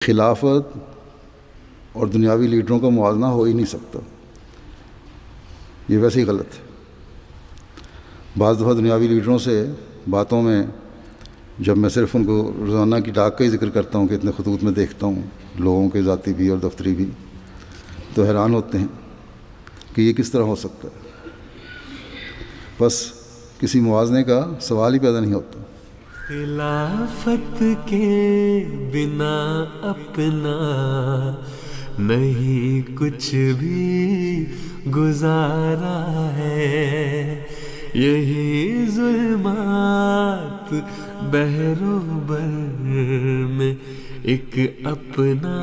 خلافت اور دنیاوی لیڈروں کا موازنہ ہو ہی نہیں سکتا، یہ ویسے ہی غلط ہے۔ بعض دفعہ دنیاوی لیڈروں سے باتوں میں جب میں صرف ان کو روزانہ کی ڈاک کا ہی ذکر کرتا ہوں کہ اتنے خطوط میں دیکھتا ہوں، لوگوں کے ذاتی بھی اور دفتری بھی، تو حیران ہوتے ہیں کہ یہ کس طرح ہو سکتا ہے۔ بس کسی موازنے کا سوال ہی پیدا نہیں ہوتا۔ خلافت کے بنا اپنا نہیں کچھ بھی گزارا ہے، یہی ظلمات بحر و بر میں ایک اپنا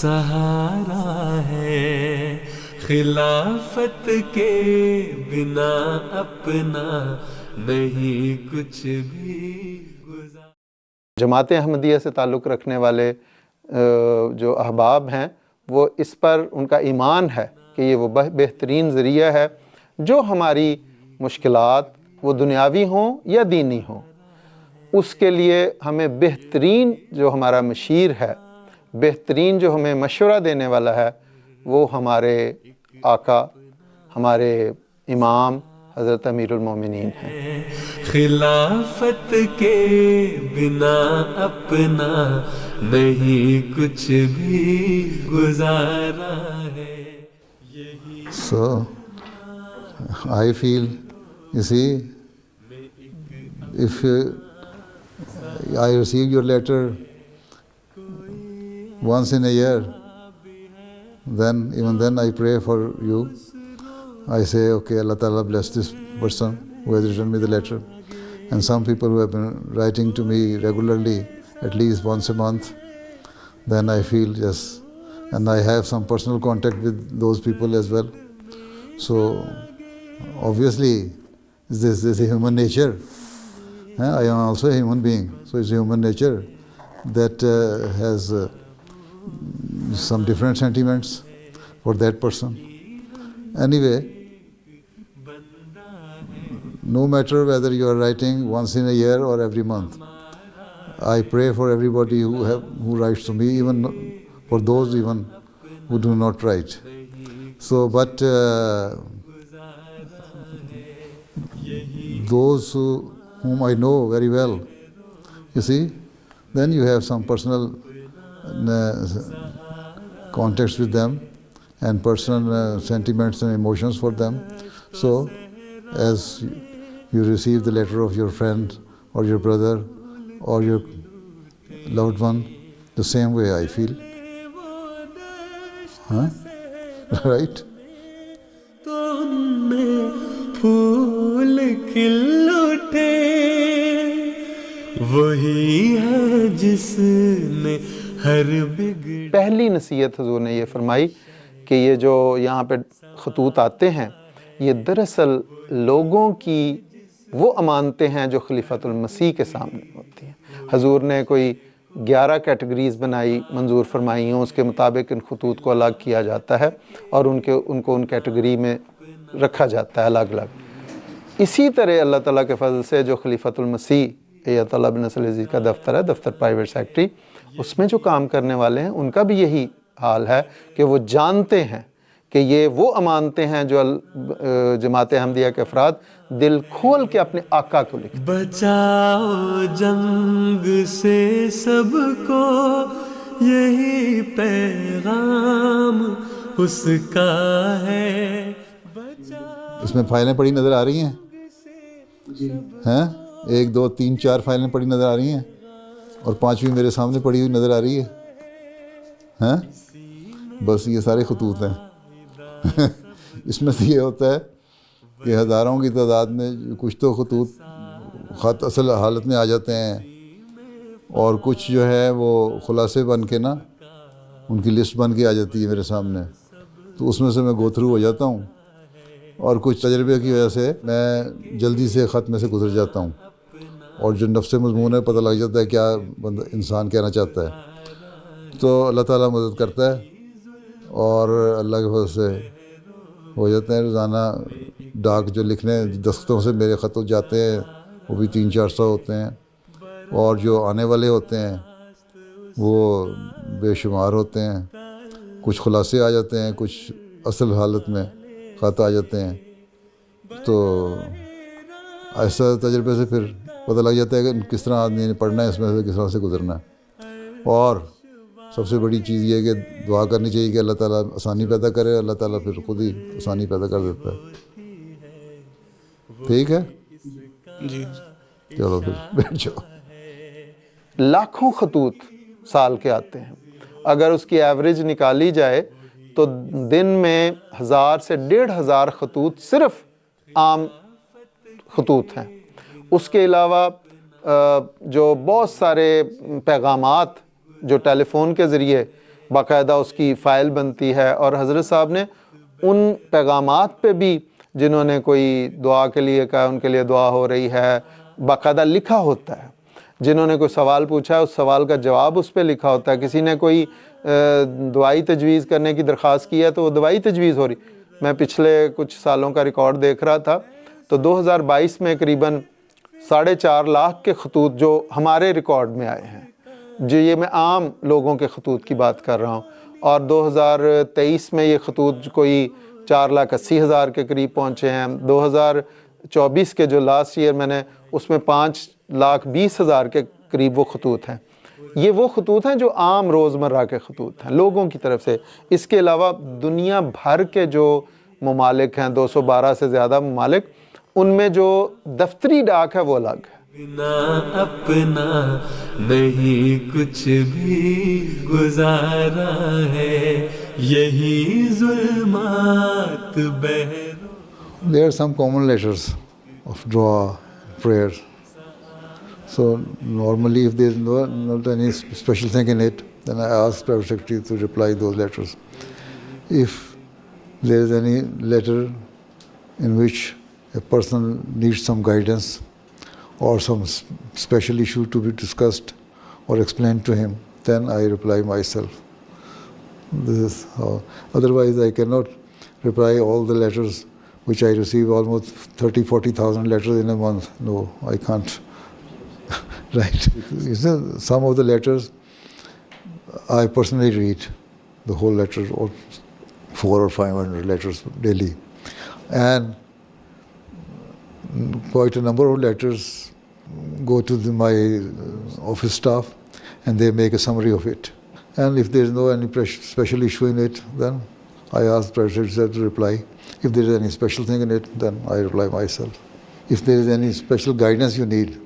سہارا ہے۔ خلافت کے بنا اپنا نہیں کچھ بھی گزارا۔ جماعت احمدیہ سے تعلق رکھنے والے جو احباب ہیں وہ اس پر ان کا ایمان ہے کہ یہ وہ بہترین ذریعہ ہے جو ہماری مشکلات وہ دنیاوی ہوں یا دینی ہوں، اس کے لیے ہمیں بہترین جو ہمارا مشیر ہے، بہترین جو ہمیں مشورہ دینے والا ہے، وہ ہمارے آقا، ہمارے امام حضرت امیر المومنین ہیں۔ خلافت کے بنا اپنا نہیں کچھ بھی گزارا ہے۔ So, I feel, you see, if I receive your letter once in a year, then even then I pray for you. I say, okay, Allah Ta'ala bless this person who has written me the letter. And some people who have been writing to me regularly, at least once a month, then I feel, yes, and I have some personal contact with those people as well. So, obviously, this is a human nature. I am also a human being, so it's a human nature that has some different sentiments for that person. Anyway, no matter whether you are writing once in a year or every month, I pray for everybody who writes to me, even for those even who do not write. So, but those whom I know very well, you see, then you have some personal contacts with them and personal sentiments and emotions for them. So, as you receive the letter of your friend or your brother or your loved one, the same way I feel. Right? تو ان میں پھول کھل اٹھے، وہی ہے جس نے ہر بگڑ۔ پہلی نصیحت حضور نے یہ فرمائی کہ یہ جو یہاں پہ خطوط آتے ہیں یہ دراصل لوگوں کی وہ امانتیں ہیں جو خلیفۃ المسیح کے سامنے ہوتی ہیں۔ حضور نے کوئی 11 کیٹیگریز بنائی، منظور فرمائی ہیں، اس کے مطابق ان خطوط کو الگ کیا جاتا ہے اور ان کو ان کیٹیگری میں رکھا جاتا ہے الگ الگ۔ اسی طرح اللہ تعالیٰ کے فضل سے جو خلیفۃ المسیح ایت اللہ بن نصر العزیز کا دفتر ہے، دفتر پرائیویٹ سیکٹری، اس میں جو کام کرنے والے ہیں ان کا بھی یہی حال ہے کہ وہ جانتے ہیں کہ یہ وہ امانتیں ہیں جو جماعت احمدیہ کے افراد دل کھول کے اپنے آقا کو لکھتے ہیں۔ بچاؤ جنگ سے سب کو، یہی پیغام اس کا ہے۔ اس میں فائلیں پڑی نظر آ رہی ہیں؟ ہیں 1 2 3 4 فائلیں پڑی نظر آ رہی ہیں اور 5ویں میرے سامنے پڑی ہوئی نظر آ رہی ہے۔ ہیں بس یہ سارے خطوط ہیں۔ اس میں سے یہ ہوتا ہے کہ ہزاروں کی تعداد میں کچھ تو خط اصل حالت میں آ جاتے ہیں اور کچھ جو ہے وہ خلاصے بن کے نا ان کی لسٹ بن کے آ جاتی ہے میرے سامنے، تو اس میں سے میں گو تھرو ہو جاتا ہوں اور کچھ تجربے کی وجہ سے میں جلدی سے خط میں سے گزر جاتا ہوں اور جو نفس مضمون ہے پتہ لگ جاتا ہے کیا بندہ انسان کہنا چاہتا ہے۔ تو اللہ تعالیٰ مدد کرتا ہے اور اللہ کے فضل سے ہو جاتے ہیں۔ روزانہ ڈاک جو لکھنے دستوں سے میرے خط جاتے ہیں وہ بھی 300-400 ہوتے ہیں، اور جو آنے والے ہوتے ہیں وہ بے شمار ہوتے ہیں، کچھ خلاصے آ جاتے ہیں، کچھ اصل حالت میں خط آ جاتے ہیں. تو ایسا تجربے سے پھر پتہ لگ جاتا ہے کہ کس طرح آدمی نے پڑھنا ہے، اس میں سے کس طرح سے گزرنا ہے. اور سب سے بڑی چیز یہ ہے کہ دعا کرنی چاہیے کہ اللہ تعالیٰ آسانی پیدا کرے. اللہ تعالیٰ پھر خود ہی آسانی پیدا کر دیتا ہے. ٹھیک ہے، جی چلو پھر بیٹھ جاؤ. لاکھوں خطوط سال کے آتے ہیں. اگر اس کی ایوریج نکالی جائے تو دن میں 1000 سے 1500 خطوط صرف عام خطوط ہیں. اس کے علاوہ جو بہت سارے پیغامات جو ٹیلی فون کے ذریعے باقاعدہ اس کی فائل بنتی ہے، اور حضرت صاحب نے ان پیغامات پہ بھی جنہوں نے کوئی دعا کے لیے کہا ان کے لیے دعا ہو رہی ہے باقاعدہ لکھا ہوتا ہے. جنہوں نے کوئی سوال پوچھا ہے اس سوال کا جواب اس پہ لکھا ہوتا ہے. کسی نے کوئی دعائی تجویز کرنے کی درخواست کی ہے تو وہ دعائی تجویز ہو رہی. میں پچھلے کچھ سالوں کا ریکارڈ دیکھ رہا تھا تو 2022 میں قریباً 4.5 لاکھ کے خطوط جو ہمارے ریکارڈ میں آئے ہیں. جو یہ میں عام لوگوں کے خطوط کی بات کر رہا ہوں. اور 2023 میں یہ خطوط کوئی 4,80,000 کے قریب پہنچے ہیں. 2024 کے جو لاسٹ ایئر میں نے اس میں 5,20,000 کے قریب وہ خطوط ہیں. یہ وہ خطوط ہیں جو عام روزمرہ کے خطوط ہیں لوگوں کی طرف سے. اس کے علاوہ دنیا بھر کے جو ممالک ہیں 212 سے زیادہ ممالک، ان میں جو دفتری ڈاک ہے وہ الگ ہے. بنا اپنا نہیں کچھ بھی گزارا ہے، یہی ظلمات بہر. There are some common letters of dua, prayer. So normally if there is not any special thing in it, then I ask Private Secretary to reply those letters. If there is any letter in which a person needs some guidance or some special issue to be discussed or explained to him, then I reply myself. This is how. Otherwise I cannot reply all the letters which I receive, almost 30,000-40,000 letters in a month. No, I can't. Right. You know, some of the letters I personally read, the whole letter, or 400 or 500 letters daily. And quite a number of letters go to my office staff and they make a summary of it. And if there is no any special issue in it, then I ask the President to reply. If there is any special thing in it, then I reply myself. If there is any special guidance you need,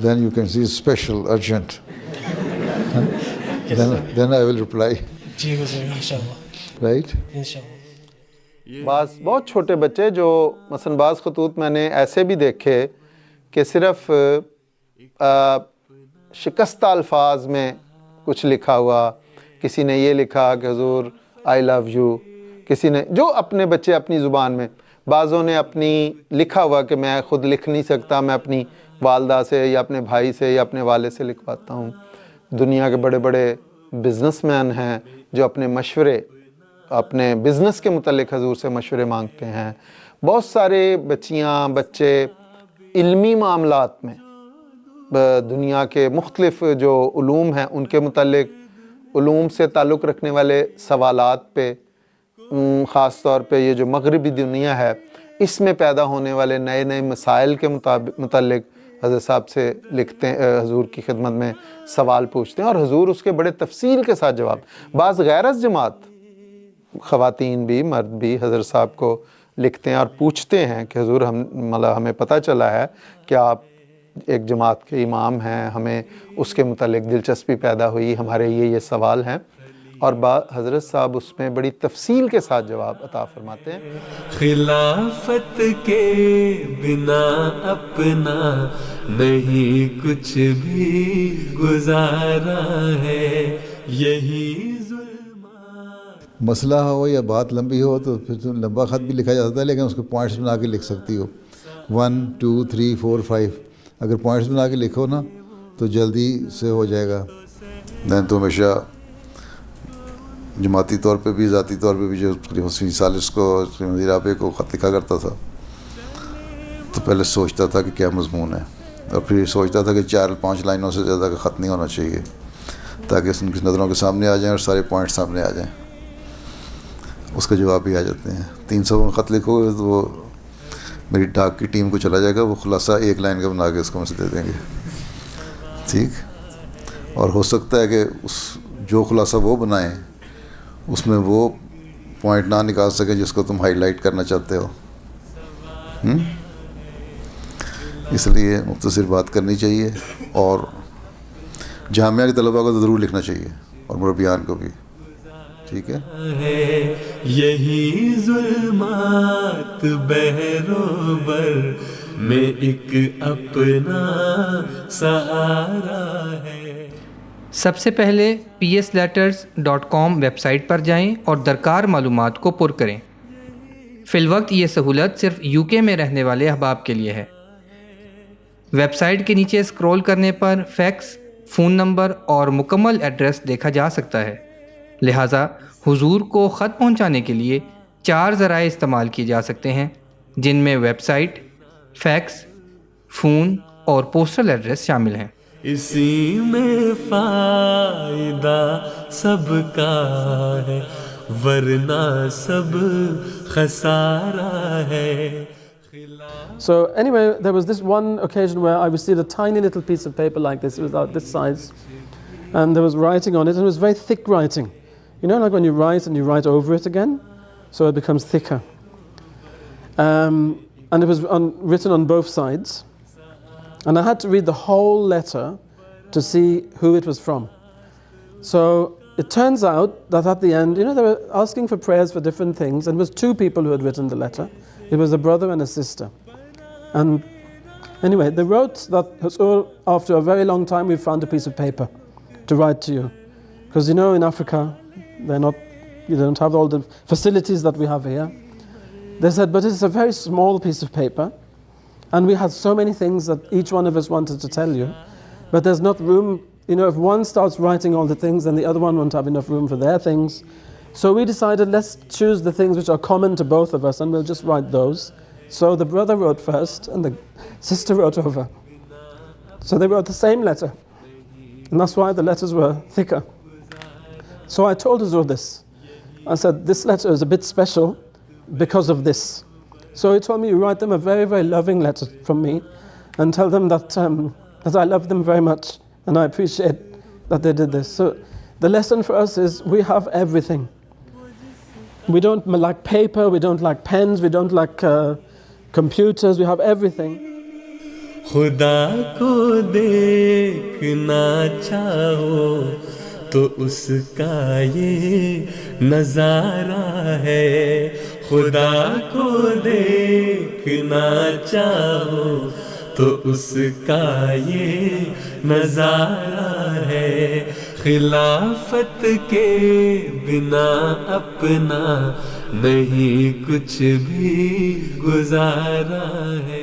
then you can see special, urgent. Then I will reply. جی گزرے گا انشاءاللہ. Right? انشاءاللہ. بعض بہت چھوٹے بچے جو مثلا بعض خطوط میں نے ایسے بھی دیکھے کہ صرف شکستہ الفاظ میں کچھ لکھا ہوا. کسی نے یہ لکھا کہ حضور آئی لو یو، کسی نے جو اپنے بچے اپنی زبان میں، بعضوں نے اپنی لکھا ہوا کہ میں خود لکھ نہیں سکتا، میں اپنی والدہ سے یا اپنے بھائی سے یا اپنے والد سے لکھواتا ہوں. دنیا کے بڑے بڑے بزنس مین ہیں جو اپنے مشورے اپنے بزنس کے متعلق حضور سے مشورے مانگتے ہیں. بہت سارے بچیاں بچے علمی معاملات میں دنیا کے مختلف جو علوم ہیں ان کے متعلق علوم سے تعلق رکھنے والے سوالات پہ، خاص طور پہ یہ جو مغربی دنیا ہے اس میں پیدا ہونے والے نئے نئے مسائل کے متعلق حضرت صاحب سے لکھتے ہیں، حضور کی خدمت میں سوال پوچھتے ہیں اور حضور اس کے بڑے تفصیل کے ساتھ جواب. بعض غیر از جماعت خواتین بھی مرد بھی حضرت صاحب کو لکھتے ہیں اور پوچھتے ہیں کہ حضور ہمیں پتہ چلا ہے کہ آپ ایک جماعت کے امام ہیں، ہمیں اس کے متعلق دلچسپی پیدا ہوئی، ہمارے یہ سوال ہیں، اور حضرت صاحب اس میں بڑی تفصیل کے ساتھ جواب عطا فرماتے ہیں. خلافت کے بنا اپنا نہیں کچھ بھی گزارا ہے، یہی ظلمات. مسئلہ ہو یا بات لمبی ہو تو پھر تو لمبا خط بھی لکھا جا سکتا ہے، لیکن اس کو پوائنٹس بنا کے لکھ سکتی ہو. 1 2 3 4 5 اگر پوائنٹس بنا کے لکھو نا تو جلدی سے ہو جائے گا. میں تو ہمیشہ جماعتی طور پہ بھی ذاتی طور پہ بھی جو حسین ثالث کو وزیر رابع کو خط لکھا کرتا تھا تو پہلے سوچتا تھا کہ کیا مضمون ہے، اور پھر سوچتا تھا کہ 4-5 لائنوں سے زیادہ کا خط نہیں ہونا چاہیے تاکہ ان کی نظروں کے سامنے آ جائیں اور سارے پوائنٹ سامنے آ جائیں. اس کا جواب بھی آ جاتے ہیں. 300 میں خط لکھو گے تو وہ میری ڈاک کی ٹیم کو چلا جائے گا, وہ خلاصہ 1 لائن کا بنا کے اس کو مجھ سے دے دیں گے. ٹھیک. اور ہو سکتا ہے کہ اس جو خلاصہ وہ بنائیں اس میں وہ پوائنٹ نہ نکال سکیں جس کو تم ہائی لائٹ کرنا چاہتے ہو. اس لیے مختصر بات کرنی چاہیے, اور جامعہ کے طلباء کو تو ضرور لکھنا چاہیے, اور مربیان کو بھی. ٹھیک ہے. یہی ظلمات بہروبر میں ایک اپنا سہارا ہے. سب سے پہلے psletters.com ویب سائٹ پر جائیں اور درکار معلومات کو پر کریں. فی الوقت یہ سہولت صرف UK میں رہنے والے احباب کے لیے ہے. ویب سائٹ کے نیچے اسکرول کرنے پر فیکس, فون نمبر اور مکمل ایڈریس دیکھا جا سکتا ہے. لہٰذا حضور کو خط پہنچانے کے لیے 4 ذرائع استعمال کیے جا سکتے ہیں, جن میں ویب سائٹ, فیکس, فون اور پوسٹل ایڈریس شامل ہیں. اسی میں فائدہ سب کا ہے ورنہ سب خسارہ ہے. So anyway, there was this one occasion where I received a tiny little piece of paper like this, it was about this size, and there was writing on it, and it was very thick writing. You know, like when you write and you write over it again, so it becomes thicker. And it was written on both sides, and I had to read the whole letter to see who it was from. So it turns out that at the end, you know, they were asking for prayers for different things, and it was 2 people who had written the letter. It was a brother and a sister. And anyway, they wrote that after a very long time we found a piece of paper to write to you. Because you know, in Africa, you don't have all the facilities that we have here. They said, but it's a very small piece of paper, and we had so many things that each one of us wanted to tell you, but there's not room. You know, if one starts writing all the things, then the other one won't have enough room for their things. So we decided, let's choose the things which are common to both of us, and we'll just write those. So the brother wrote first, and the sister wrote over. So they wrote the same letter, and that's why the letters were thicker. So I told Huzur this. I said, this letter is a bit special because of this. So he told me, you write them a very, very loving letter from me, and tell them that I love them very much, and I appreciate that they did this. So the lesson for us is we have everything. We don't like paper, we don't like pens, we don't like computers, we have everything. خدا کو دیکھنا چاہو تو اس کا یہ نظارہ ہے. خدا کو دیکھنا چاہو تو اس کا یہ نظارہ ہے. خلافت کے بنا اپنا نہیں کچھ بھی گزارا ہے.